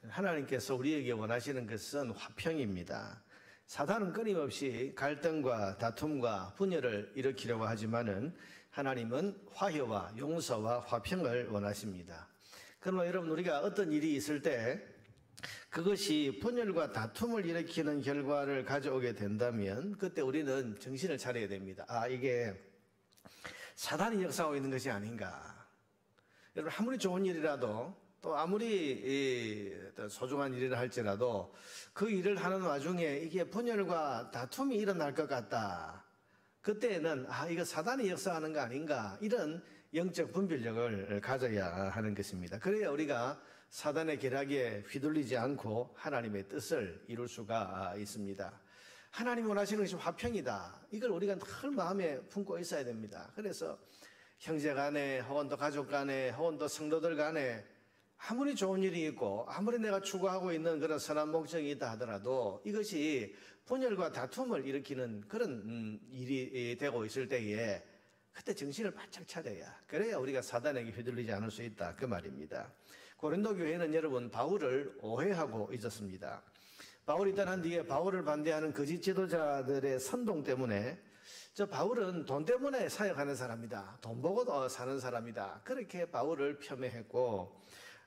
하나님께서 우리에게 원하시는 것은 화평입니다. 사단은 끊임없이 갈등과 다툼과 분열을 일으키려고 하지만은 하나님은 화해와 용서와 화평을 원하십니다. 그러나 여러분, 우리가 어떤 일이 있을 때 그것이 분열과 다툼을 일으키는 결과를 가져오게 된다면 그때 우리는 정신을 차려야 됩니다. 이게 사단이 역사하고 있는 것이 아닌가. 여러분, 아무리 좋은 일이라도 또 아무리 소중한 일이라 할지라도 그 일을 하는 와중에 이게 분열과 다툼이 일어날 것 같다. 그때는 이거 사단이 역사하는 거 아닌가, 이런 영적 분별력을 가져야 하는 것입니다. 그래야 우리가 사단의 계략에 휘둘리지 않고 하나님의 뜻을 이룰 수가 있습니다. 하나님이 원하시는 것이 화평이다. 이걸 우리가 늘 마음에 품고 있어야 됩니다. 그래서 형제 간에 혹은 또 가족 간에 혹은 또 성도들 간에 아무리 좋은 일이 있고 아무리 내가 추구하고 있는 그런 선한 목적이 있다 하더라도 이것이 분열과 다툼을 일으키는 그런 일이 되고 있을 때에 그때 정신을 바짝 차려야, 그래야 우리가 사단에게 휘둘리지 않을 수 있다, 그 말입니다. 고린도 교회는 여러분 바울을 오해하고 있었습니다. 바울이 떠난 뒤에 바울을 반대하는 거짓 지도자들의 선동 때문에 저 바울은 돈 때문에 사역하는 사람이다, 돈 보고 사는 사람이다, 그렇게 바울을 폄훼했고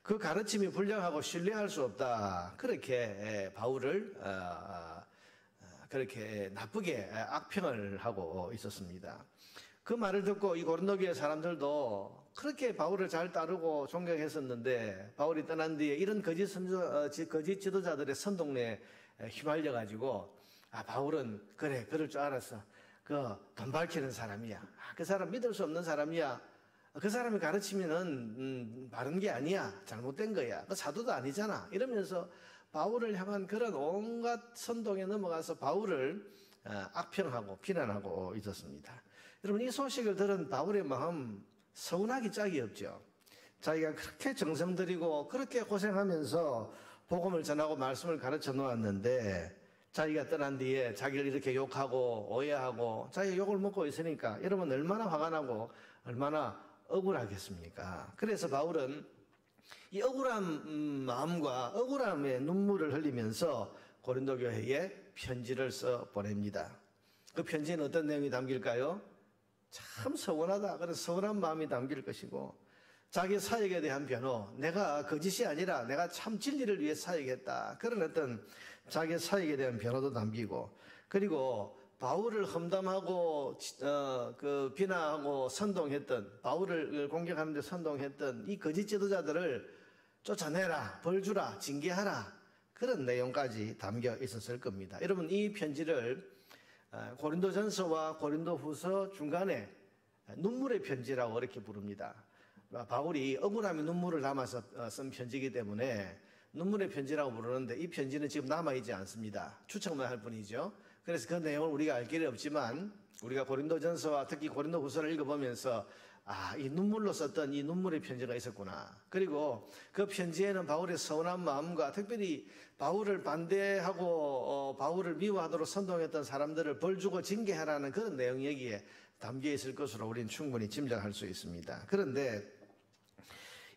그 가르침이 불량하고 신뢰할 수 없다, 그렇게 바울을 그렇게 나쁘게 악평을 하고 있었습니다. 그 말을 듣고 이 고린도 교회 사람들도 그렇게 바울을 잘 따르고 존경했었는데 바울이 떠난 뒤에 이런 거짓 지도자들의 선동에 휘말려 가지고 바울은 그래, 그럴 줄 알았어, 그 돈 밝히는 사람이야, 그 사람 믿을 수 없는 사람이야, 그 사람이 가르치면은 바른 게 아니야, 잘못된 거야, 그 사도도 아니잖아, 이러면서 바울을 향한 그런 온갖 선동에 넘어가서 바울을 악평하고 비난하고 있었습니다. 여러분, 이 소식을 들은 바울의 마음 서운하기 짝이 없죠. 자기가 그렇게 정성 들이고 그렇게 고생하면서 복음을 전하고 말씀을 가르쳐 놓았는데 자기가 떠난 뒤에 자기를 이렇게 욕하고 오해하고 자기가 욕을 먹고 있으니까 여러분 얼마나 화가 나고 얼마나 억울하겠습니까? 그래서 바울은 이 억울한 마음과 억울함의 눈물을 흘리면서 고린도 교회에 편지를 써 보냅니다. 그 편지에는 어떤 내용이 담길까요? 참 서운하다, 그런 서운한 마음이 담길 것이고 자기 사역에 대한 변호, 내가 거짓이 아니라 내가 참 진리를 위해 사역했다, 그런 어떤 자기 사역에 대한 변호도 담기고, 그리고 바울을 험담하고 그 비난하고 선동했던, 바울을 공격하는 데 선동했던 이 거짓 지도자들을 쫓아내라, 벌 주라, 징계하라, 그런 내용까지 담겨 있었을 겁니다. 여러분, 이 편지를 고린도전서와 고린도후서 중간에 눈물의 편지라고 이렇게 부릅니다. 바울이 억울함이 눈물을 담아서 쓴 편지이기 때문에 눈물의 편지라고 부르는데 이 편지는 지금 남아있지 않습니다. 추측만 할 뿐이죠. 그래서 그 내용을 우리가 알 길이 없지만 우리가 고린도전서와 특히 고린도후서를 읽어보면서 이 눈물로 썼던 이 눈물의 편지가 있었구나. 그리고 그 편지에는 바울의 서운한 마음과 특별히 바울을 반대하고 바울을 미워하도록 선동했던 사람들을 벌주고 징계하라는 그런 내용이 여기에 담겨 있을 것으로 우리는 충분히 짐작할 수 있습니다. 그런데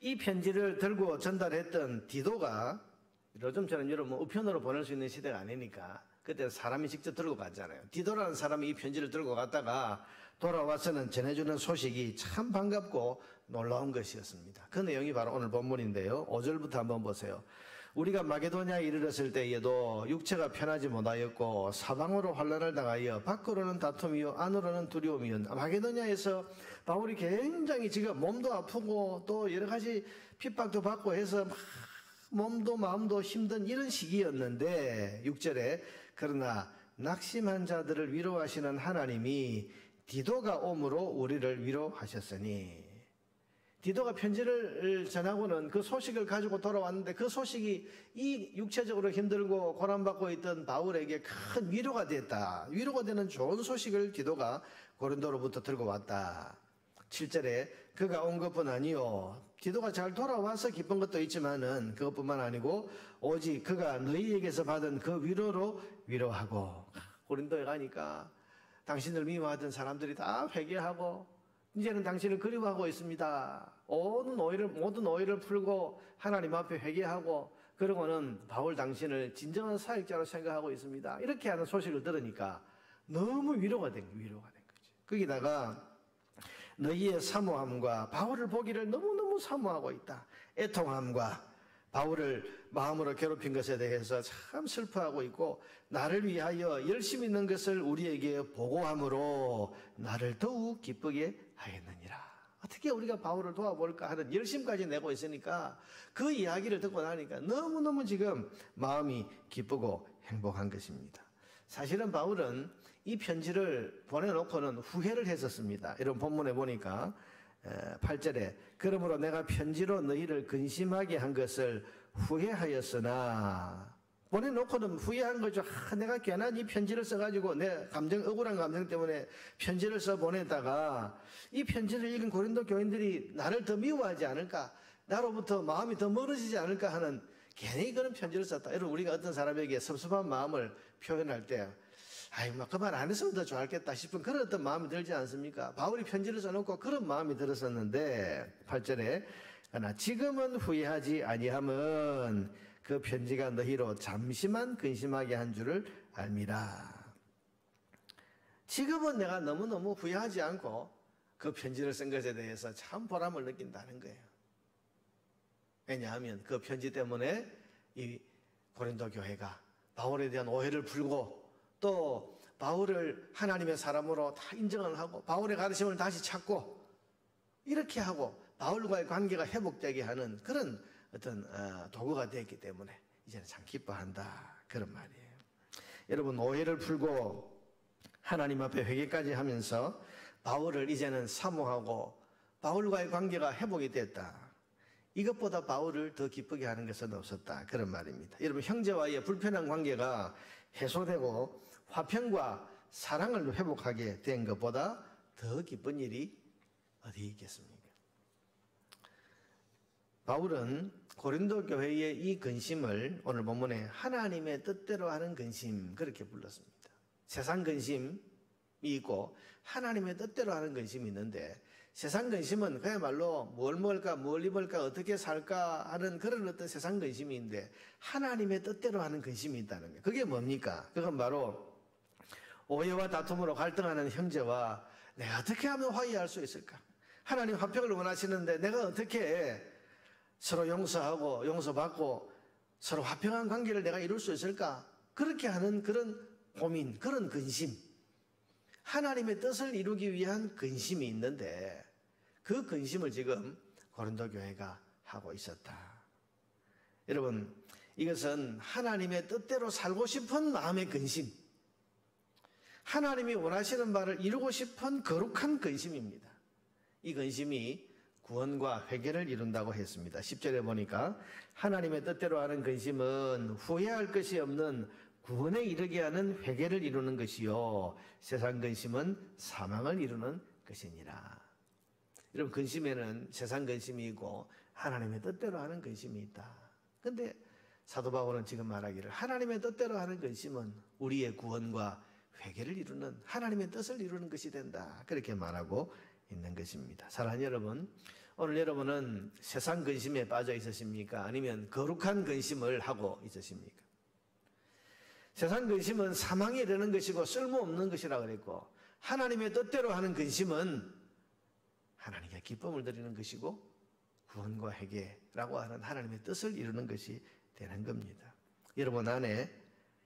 이 편지를 들고 전달했던 디도가, 요즘처럼 여러분 우편으로 보낼 수 있는 시대가 아니니까 그때 사람이 직접 들고 갔잖아요. 디도라는 사람이 이 편지를 들고 갔다가 돌아와서는 전해주는 소식이 참 반갑고 놀라운 것이었습니다. 그 내용이 바로 오늘 본문인데요. 5절부터 한번 보세요. 우리가 마게도냐에 이르렀을 때에도 육체가 편하지 못하였고 사방으로 환난을 당하여 밖으로는 다툼이요 안으로는 두려움이요. 마게도냐에서 바울이 굉장히 지금 몸도 아프고 또 여러 가지 핍박도 받고 해서 몸도 마음도 힘든 이런 시기였는데 6절에 그러나 낙심한 자들을 위로하시는 하나님이 디도가 옴으로 우리를 위로하셨으니, 디도가 편지를 전하고는 그 소식을 가지고 돌아왔는데 그 소식이 이 육체적으로 힘들고 고난받고 있던 바울에게 큰 위로가 됐다. 위로가 되는 좋은 소식을 디도가 고린도로부터 들고 왔다. 7절에 그가 온 것뿐 아니요, 디도가 잘 돌아와서 기쁜 것도 있지만은 그것뿐만 아니고 오직 그가 너희에게서 받은 그 위로로 위로하고, 고린도에 가니까 당신을 미워하던 사람들이 다 회개하고 이제는 당신을 그리워하고 있습니다. 모든 오해를 풀고 하나님 앞에 회개하고 그러고는 바울 당신을 진정한 사역자로 생각하고 있습니다. 이렇게 하는 소식을 들으니까 너무 위로가 된 거죠. 거기다가 너희의 사모함과 바울을 보기를 너무너무 사모하고 있다. 애통함과 바울을 마음으로 괴롭힌 것에 대해서 참 슬퍼하고 있고 나를 위하여 열심히 있는 것을 우리에게 보고함으로 나를 더욱 기쁘게 하였느니라. 어떻게 우리가 바울을 도와볼까 하는 열심까지 내고 있으니까 그 이야기를 듣고 나니까 너무너무 지금 마음이 기쁘고 행복한 것입니다. 사실은 바울은 이 편지를 보내놓고는 후회를 했었습니다. 이런 본문에 보니까 8절에 그러므로 내가 편지로 너희를 근심하게 한 것을 후회하였으나 보내놓고는 후회한 거죠. 내가 괜한 이 편지를 써가지고 내 억울한 감정 때문에 편지를 써 보냈다가 이 편지를 읽은 고린도 교인들이 나를 더 미워하지 않을까, 나로부터 마음이 더 멀어지지 않을까 하는 괜히 그런 편지를 썼다. 여러분, 우리가 어떤 사람에게 섭섭한 마음을 표현할 때 그 말 안 했으면 더 좋았겠다 싶은 그런 어떤 마음이 들지 않습니까? 바울이 편지를 써놓고 그런 마음이 들었었는데 8절에 그러나 지금은 후회하지 아니함은 그 편지가 너희로 잠시만 근심하게 한 줄을 알미라. 지금은 내가 너무너무 후회하지 않고 그 편지를 쓴 것에 대해서 참 보람을 느낀다는 거예요. 왜냐하면 그 편지 때문에 이 고린도 교회가 바울에 대한 오해를 풀고 또 바울을 하나님의 사람으로 다 인정을 하고 바울의 가르침을 다시 찾고 이렇게 하고 바울과의 관계가 회복되게 하는 그런 어떤 도구가 되었기 때문에 이제는 참 기뻐한다, 그런 말이에요. 여러분, 오해를 풀고 하나님 앞에 회개까지 하면서 바울을 이제는 사모하고 바울과의 관계가 회복이 됐다. 이것보다 바울을 더 기쁘게 하는 것은 없었다, 그런 말입니다. 여러분, 형제와의 불편한 관계가 해소되고 화평과 사랑을 회복하게 된 것보다 더 기쁜 일이 어디 있겠습니까? 바울은 고린도 교회의 이 근심을 오늘 본문에 하나님의 뜻대로 하는 근심, 그렇게 불렀습니다. 세상 근심이 있고 하나님의 뜻대로 하는 근심이 있는데, 세상 근심은 그야말로 뭘 먹을까, 뭘 입을까, 어떻게 살까 하는 그런 어떤 세상 근심이 있는데, 하나님의 뜻대로 하는 근심이 있다는 거예요. 그게 뭡니까? 그건 바로 오해와 다툼으로 갈등하는 형제와 내가 어떻게 하면 화해할 수 있을까? 하나님 화평을 원하시는데 내가 어떻게 서로 용서하고 용서받고 서로 화평한 관계를 내가 이룰 수 있을까? 그렇게 하는 그런 고민, 그런 근심, 하나님의 뜻을 이루기 위한 근심이 있는데 그 근심을 지금 고린도 교회가 하고 있었다. 여러분, 이것은 하나님의 뜻대로 살고 싶은 마음의 근심, 하나님이 원하시는 바를 이루고 싶은 거룩한 근심입니다. 이 근심이 구원과 회개를 이룬다고 했습니다. 10절에 보니까 하나님의 뜻대로 하는 근심은 후회할 것이 없는 구원에 이르게 하는 회개를 이루는 것이요 세상 근심은 사망을 이루는 것이니라. 여러분, 근심에는 세상 근심이 있고 하나님의 뜻대로 하는 근심이 있다. 그런데 사도 바울은 지금 말하기를 하나님의 뜻대로 하는 근심은 우리의 구원과 회개를 이루는, 하나님의 뜻을 이루는 것이 된다, 그렇게 말하고 있는 것입니다. 사랑하는 여러분, 오늘 여러분은 세상 근심에 빠져 있으십니까? 아니면 거룩한 근심을 하고 있으십니까? 세상 근심은 사망에 이르는 것이고 쓸모없는 것이라 그랬고, 하나님의 뜻대로 하는 근심은 하나님께 기쁨을 드리는 것이고 구원과 회개라고 하는 하나님의 뜻을 이루는 것이 되는 겁니다. 여러분 안에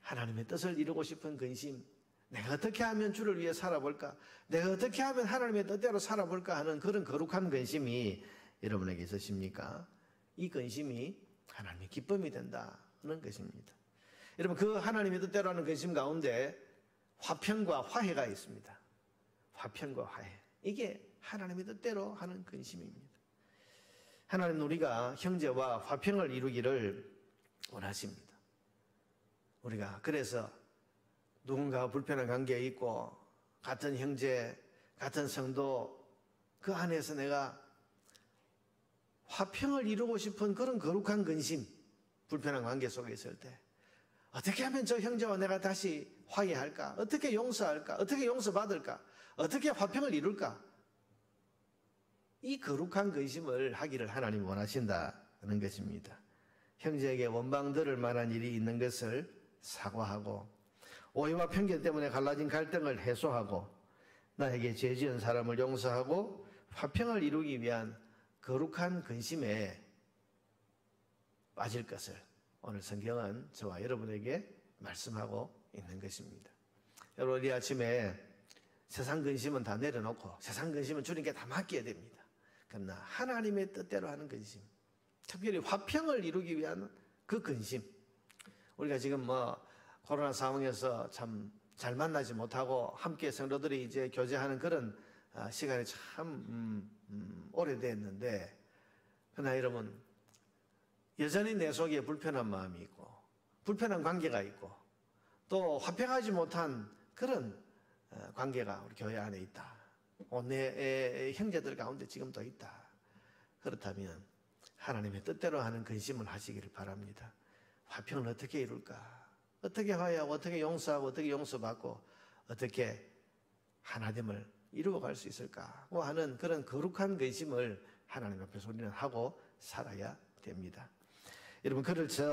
하나님의 뜻을 이루고 싶은 근심, 내가 어떻게 하면 주를 위해 살아볼까, 내가 어떻게 하면 하나님의 뜻대로 살아볼까 하는 그런 거룩한 근심이 여러분에게 있으십니까? 이 근심이 하나님의 기쁨이 된다는 것입니다. 여러분, 그 하나님의 뜻대로 하는 근심 가운데 화평과 화해가 있습니다. 화평과 화해, 이게 하나님의 뜻대로 하는 근심입니다. 하나님은 우리가 형제와 화평을 이루기를 원하십니다. 우리가 그래서 누군가와 불편한 관계에 있고 같은 형제, 같은 성도, 그 안에서 내가 화평을 이루고 싶은 그런 거룩한 근심, 불편한 관계 속에 있을 때 어떻게 하면 저 형제와 내가 다시 화해할까? 어떻게 용서할까? 어떻게 용서받을까? 어떻게 화평을 이룰까? 이 거룩한 근심을 하기를 하나님이 원하신다는 것입니다. 형제에게 원망 들을 만한 일이 있는 것을 사과하고 오해와 편견 때문에 갈라진 갈등을 해소하고 나에게 죄 지은 사람을 용서하고 화평을 이루기 위한 거룩한 근심에 빠질 것을 오늘 성경은 저와 여러분에게 말씀하고 있는 것입니다. 여러분, 이 아침에 세상 근심은 다 내려놓고 세상 근심은 주님께 다 맡겨야 됩니다. 그러나 하나님의 뜻대로 하는 근심, 특별히 화평을 이루기 위한 그 근심, 우리가 지금 코로나 상황에서 참 잘 만나지 못하고 함께 성도들이 이제 교제하는 그런 시간이 참 오래됐는데, 그러나 여러분, 여전히 내 속에 불편한 마음이 있고 불편한 관계가 있고 또 화평하지 못한 그런 관계가 우리 교회 안에 있다. 내 형제들 가운데 지금도 있다. 그렇다면 하나님의 뜻대로 하는 근심을 하시기를 바랍니다. 화평을 어떻게 이룰까? 어떻게 화해하고 어떻게 용서하고 어떻게 용서받고 어떻게 하나됨을 이루어갈 수 있을까 하는 그런 거룩한 근심을 하나님 앞에서 우리는 하고 살아야 됩니다. 여러분, 그렇죠.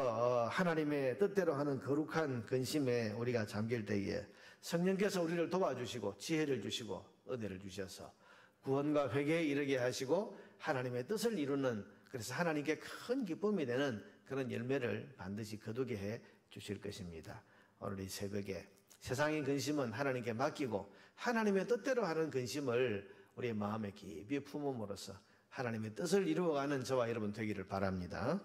하나님의 뜻대로 하는 거룩한 근심에 우리가 잠길 때에 성령께서 우리를 도와주시고 지혜를 주시고 은혜를 주셔서 구원과 회개에 이르게 하시고 하나님의 뜻을 이루는, 그래서 하나님께 큰 기쁨이 되는 그런 열매를 반드시 거두게 해 주실 것입니다. 오늘 이 새벽에 세상의 근심은 하나님께 맡기고 하나님의 뜻대로 하는 근심을 우리의 마음에 깊이 품음으로써 하나님의 뜻을 이루어가는 저와 여러분 되기를 바랍니다.